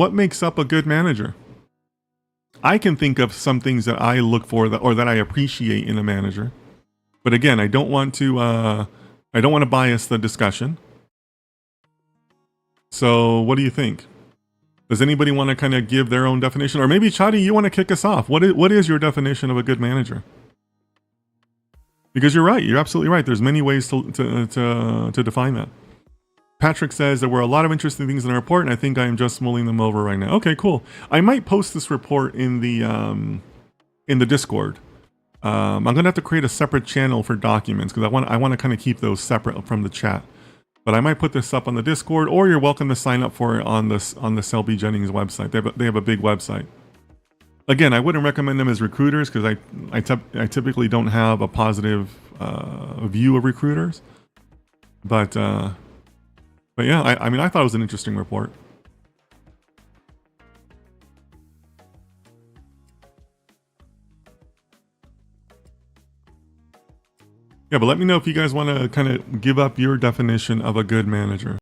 What makes up a good manager? I can think of some things that I look for or that I appreciate in a manager. But again, I don't want to bias the discussion. So what do you think? Does anybody want to kind of give their own definition? Or maybe Chadi, you want to kick us off. What is your definition of a good manager? Because you're right. You're absolutely right. There's many ways to define that. Patrick says there were a lot of interesting things in the report, and I think I am just mulling them over right now. Okay, cool. I might post this report in the Discord. I'm gonna have to create a separate channel for documents because I want to kind of keep those separate from the chat. But I might put this up on the Discord, or you're welcome to sign up for it on the Selby Jennings website. They have a big website. Again, I wouldn't recommend them as recruiters because I typically don't have a positive view of recruiters. But yeah, I mean, I thought it was an interesting report. Yeah, but let me know if you guys want to kind of give up your definition of a good manager.